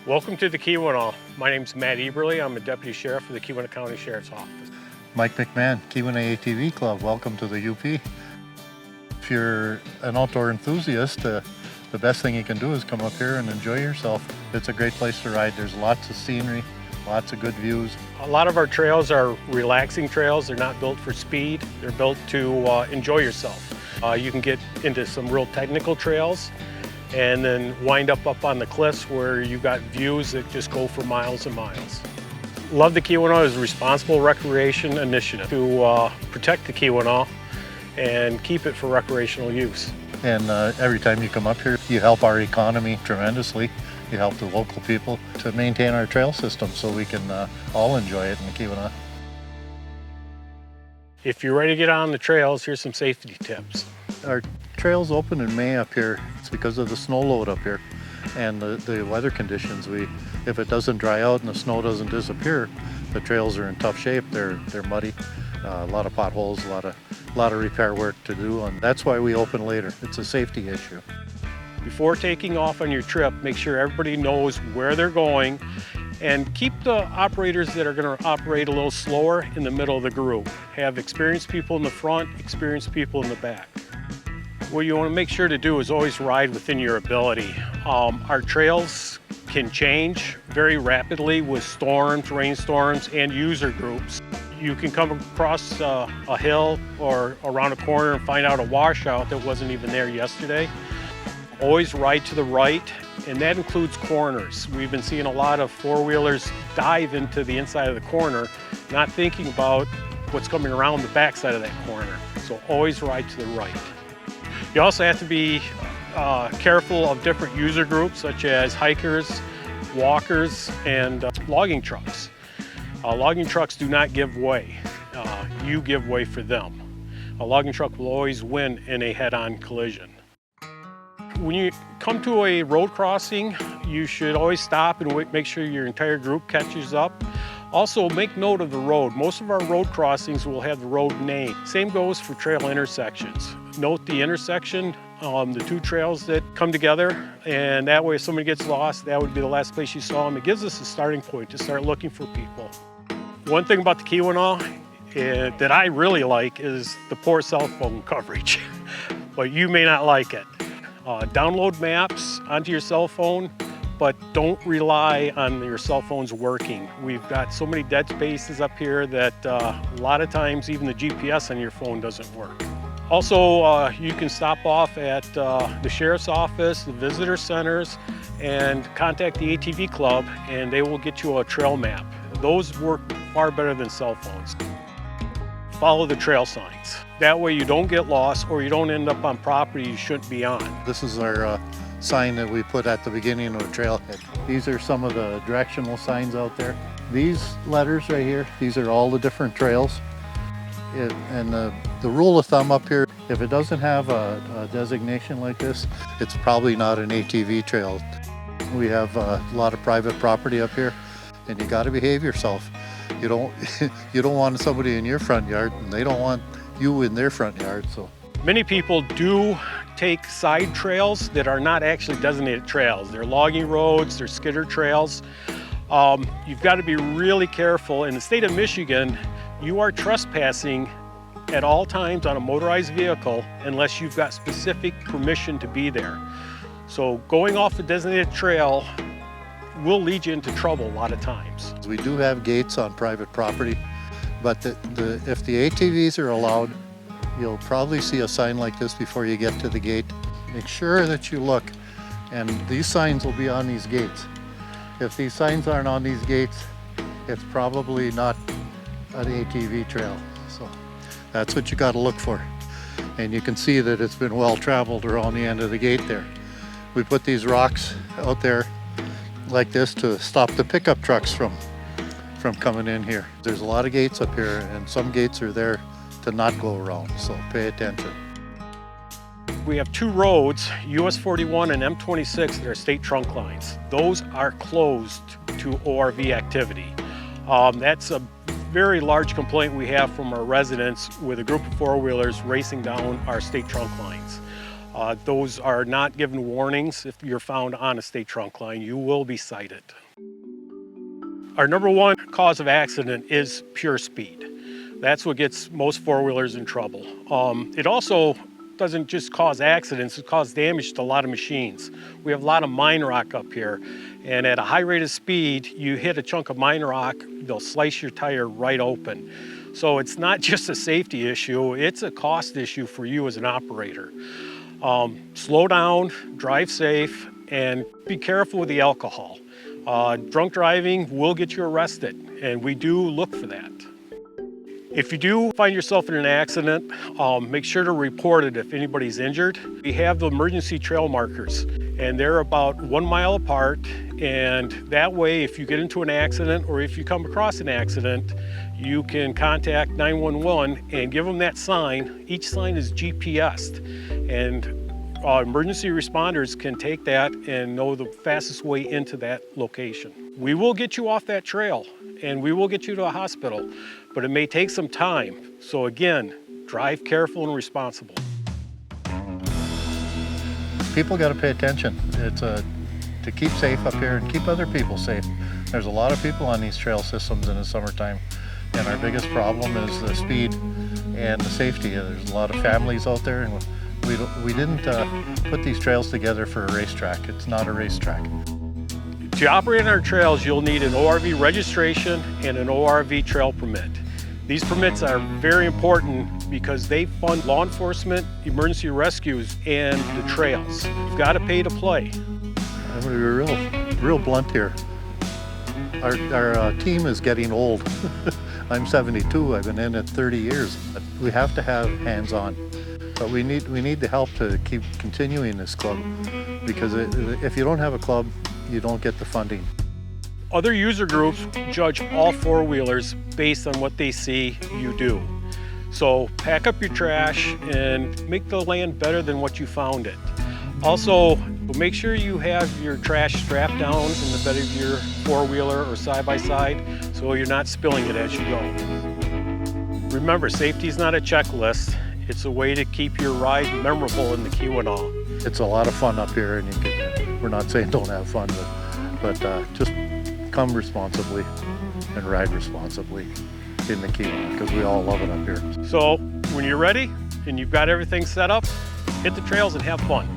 Welcome to the Keweenaw. My name's Matt Eberly. I'm a Deputy Sheriff for the Keweenaw County Sheriff's Office. Mike McMahon, Keweenaw ATV Club. Welcome to the UP. If you're an outdoor enthusiast, the best thing you can do is come up here and enjoy yourself. It's a great place to ride. There's lots of scenery, lots of good views. A lot of our trails are relaxing trails. They're not built for speed. They're built to enjoy yourself. You can get into some real technical trails and then wind up on the cliffs where you've got views that just go for miles and miles. Love the Keweenaw is a responsible recreation initiative to protect the Keweenaw and keep it for recreational use. And every time you come up here, you help our economy tremendously. You help the local people to maintain our trail system so we can all enjoy it in the Keweenaw. If you're ready to get on the trails, here's some safety tips. Our trails open in May up here. It's because of the snow load up here and the weather conditions. If it doesn't dry out and the snow doesn't disappear, the trails are in tough shape. They're muddy, a lot of potholes, a lot of repair work to do, and that's why we open later. It's a safety issue. Before taking off on your trip, make sure everybody knows where they're going and keep the operators that are going to operate a little slower in the middle of the group. Have experienced people in the front, experienced people in the back. What you want to make sure to do is always ride within your ability. Our trails can change very rapidly with storms, rainstorms, and user groups. You can come across a hill or around a corner and find out a washout that wasn't even there yesterday. Always ride to the right, and that includes corners. We've been seeing a lot of four-wheelers dive into the inside of the corner, not thinking about what's coming around the backside of that corner. So always ride to the right. You also have to be careful of different user groups such as hikers, walkers, and logging trucks. Logging trucks do not give way. You give way for them. A logging truck will always win in a head-on collision. When you come to a road crossing, you should always stop and make sure your entire group catches up. Also, make note of the road. Most of our road crossings will have the road name. Same goes for trail intersections. Note the intersection, the two trails that come together, and that way if somebody gets lost, that would be the last place you saw them. It gives us a starting point to start looking for people. One thing about the Keweenaw that I really like is the poor cell phone coverage, but you may not like it. Download maps onto your cell phone, but don't rely on your cell phones working. We've got so many dead spaces up here that a lot of times even the GPS on your phone doesn't work. Also, you can stop off at the Sheriff's Office, the visitor centers, and contact the ATV Club, and they will get you a trail map. Those work far better than cell phones. Follow the trail signs. That way you don't get lost or you don't end up on property you shouldn't be on. This is our sign that we put at the beginning of the trailhead. These are some of the directional signs out there. These letters right here, these are all the different trails. And the rule of thumb up here, if it doesn't have a designation like this, it's probably not an ATV trail. We have a lot of private property up here, and you got to behave yourself. You don't want somebody in your front yard, and they don't want you in their front yard. So many people do take side trails that are not actually designated trails. They're logging roads, they're skidder trails. You've got to be really careful. In the state of Michigan, you are trespassing at all times on a motorized vehicle unless you've got specific permission to be there. So going off a designated trail will lead you into trouble a lot of times. We do have gates on private property, but if the ATVs are allowed, you'll probably see a sign like this before you get to the gate. Make sure that you look, and these signs will be on these gates. If these signs aren't on these gates, it's probably not an ATV trail. So that's what you got to look for. And you can see that it's been well traveled around the end of the gate there. We put these rocks out there like this to stop the pickup trucks from coming in here. There's a lot of gates up here, and some gates are there to not go around, so pay attention. We have two roads, US 41 and M26, that are state trunk lines. Those are closed to ORV activity. That's a very large complaint we have from our residents with a group of four-wheelers racing down our state trunk lines. Those are not given warnings. If you're found on a state trunk line, you will be cited. Our number one cause of accident is pure speed. That's what gets most four-wheelers in trouble. It also doesn't just cause accidents, it causes damage to a lot of machines. We have a lot of mine rock up here, and at a high rate of speed, you hit a chunk of mine rock, they'll slice your tire right open. So it's not just a safety issue, it's a cost issue for you as an operator. Slow down, drive safe, and be careful with the alcohol. Drunk driving will get you arrested, and we do look for that. If you do find yourself in an accident, make sure to report it if anybody's injured. We have the emergency trail markers, and they're about 1 mile apart, and that way if you get into an accident or if you come across an accident, you can contact 911 and give them that sign. Each sign is GPS'd, and emergency responders can take that and know the fastest way into that location. We will get you off that trail and we will get you to a hospital, but it may take some time. So again, drive careful and responsible. People got to pay attention. It's to keep safe up here and keep other people safe. There's a lot of people on these trail systems in the summertime, and our biggest problem is the speed and the safety. There's a lot of families out there, and we didn't put these trails together for a racetrack. It's not a racetrack. To operate on our trails, you'll need an ORV registration and an ORV trail permit. These permits are very important because they fund law enforcement, emergency rescues, and the trails. You've got to pay to play. I'm going to be real blunt here. Our team is getting old. I'm 72, I've been in it 30 years. But we have to have hands-on. But we need the help to keep continuing this club, because if you don't have a club, you don't get the funding. Other user groups judge all four-wheelers based on what they see you do. So pack up your trash and make the land better than what you found it. Also, make sure you have your trash strapped down in the bed of your four-wheeler or side-by-side so you're not spilling it as you go. Remember, safety is not a checklist. It's a way to keep your ride memorable in the Keweenaw. It's a lot of fun up here, and we're not saying don't have fun, but just come responsibly and ride responsibly in the Keweenaw, because we all love it up here. So when you're ready and you've got everything set up, hit the trails and have fun.